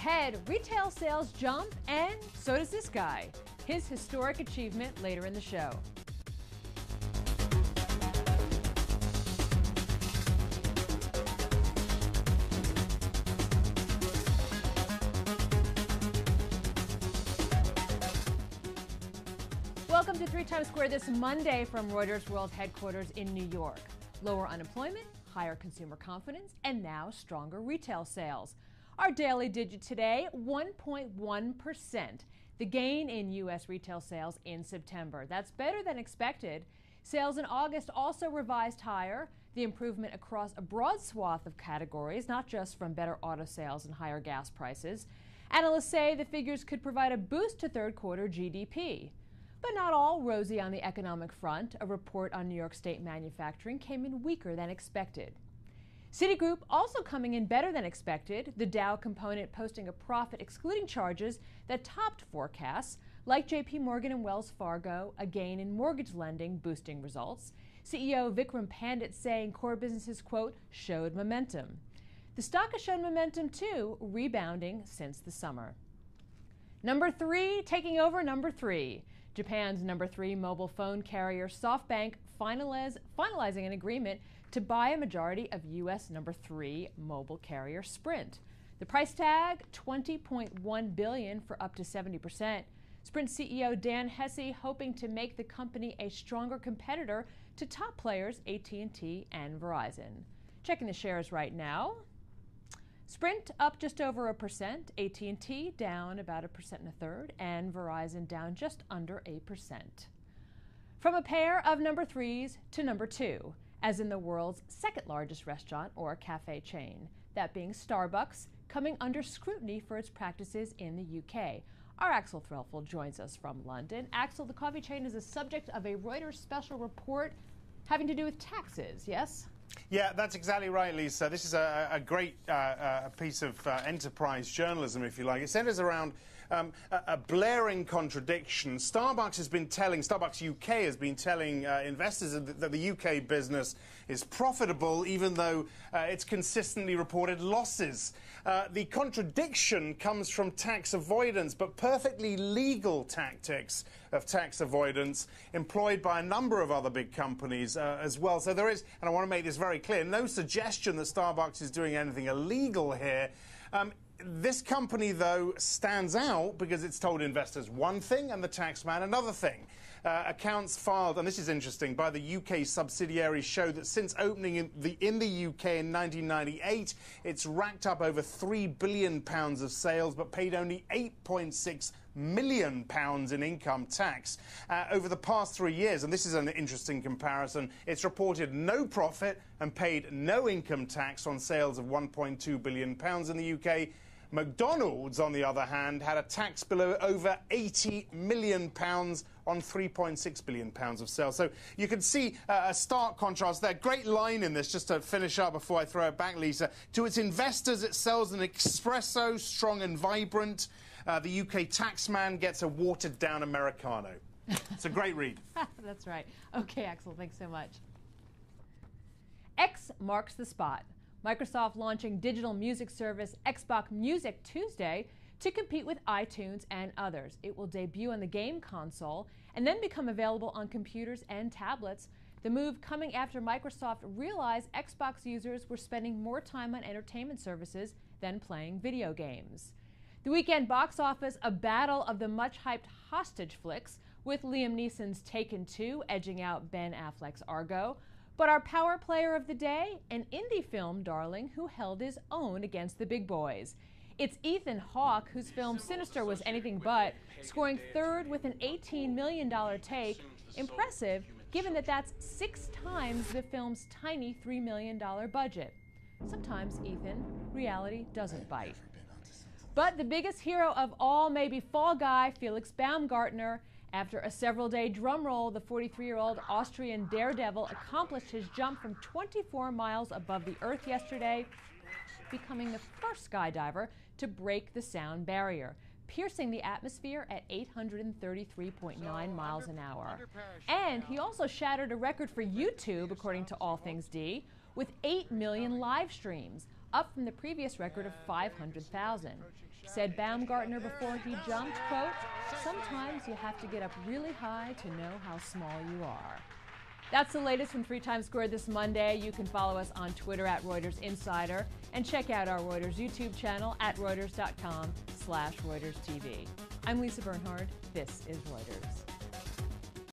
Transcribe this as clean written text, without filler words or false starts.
Ahead, retail sales jump, and so does this guy. His historic achievement later in the show. Welcome to 3 Times Square this Monday from Reuters World Headquarters in New York. Lower unemployment, higher consumer confidence, and now stronger retail sales. Our daily digit today, 1.1%. The gain in U.S. retail sales in September. That's better than expected. Sales in August also revised higher. The improvement across a broad swath of categories, not just from better auto sales and higher gas prices. Analysts say the figures could provide a boost to third quarter GDP. But not all rosy on the economic front. A report on New York State manufacturing came in weaker than expected. Citigroup also coming in better than expected, the Dow component posting a profit excluding charges that topped forecasts, like JP Morgan and Wells Fargo, a gain in mortgage lending boosting results. CEO Vikram Pandit saying core businesses, quote, showed momentum. The stock has shown momentum too, rebounding since the summer. Number 3, taking over number 3. Japan's number 3 mobile phone carrier SoftBank finalizing an agreement to buy a majority of U.S. number 3 mobile carrier Sprint. The price tag, $20.1 billion for up to 70%. Sprint CEO Dan Hesse hoping to make the company a stronger competitor to top players AT&T and Verizon. Checking the shares right now. Sprint up just over 1%, AT&T down about 1.33%, and Verizon down just under 1%. From a pair of number 3s to number 2, as in the world's second largest restaurant or cafe chain, that being Starbucks, coming under scrutiny for its practices in the UK. Our Axel Threlfall joins us from London. Axel, the coffee chain is the subject of a Reuters special report having to do with taxes, yes? Yeah, that's exactly right, Lisa. This is a great piece of enterprise journalism, if you like. It centers around a blaring contradiction. Starbucks UK has been telling investors that the UK business is profitable, even though it's consistently reported losses. The contradiction comes from tax avoidance, but perfectly legal tactics of tax avoidance employed by a number of other big companies as well. So there is, and I want to make this very clear, no suggestion that Starbucks is doing anything illegal here. This company, though, stands out because it's told investors one thing and the taxman another thing. Accounts filed, and this is interesting, by the UK subsidiary show that since opening in the UK in 1998, it's racked up over £3 billion of sales, but paid only £8.6 million in income tax over the past 3 years. And this is an interesting comparison. It's reported no profit and paid no income tax on sales of £1.2 billion in the UK. McDonald's, on the other hand, had a tax bill of over £80 million on £3.6 billion of sales. So you can see a stark contrast there. Great line in this, just to finish up before I throw it back, Lisa. To its investors, it sells an espresso, strong and vibrant. The UK taxman gets a watered-down Americano. It's a great read. That's right. Okay, Axel, thanks so much. X marks the spot. Microsoft launching digital music service Xbox Music Tuesday to compete with iTunes and others. It will debut on the game console and then become available on computers and tablets. The move coming after Microsoft realized Xbox users were spending more time on entertainment services than playing video games. The weekend box office, a battle of the much-hyped hostage flicks, with Liam Neeson's Taken 2 edging out Ben Affleck's Argo. But our power player of the day, an indie film darling who held his own against the big boys. It's Ethan Hawke, whose film Sinister was anything but, scoring third with an $18 million take. Impressive, given that that's 6 times the film's tiny $3 million budget. Sometimes, Ethan, reality doesn't bite. But the biggest hero of all may be Fall Guy Felix Baumgartner. After a several-day drum roll, the 43-year-old Austrian daredevil accomplished his jump from 24 miles above the earth yesterday, becoming the first skydiver to break the sound barrier, piercing the atmosphere at 833.9 miles an hour. And he also shattered a record for YouTube, according to All Things D, with 8 million live streams. up from the previous record of 500,000. Said Baumgartner before he jumped, quote, "Sometimes you have to get up really high to know how small you are." That's the latest from 3 Times Squared this Monday. You can follow us on Twitter at Reuters Insider and check out our Reuters YouTube channel at Reuters.com/ReutersTV. I'm Lisa Bernhard. This is Reuters.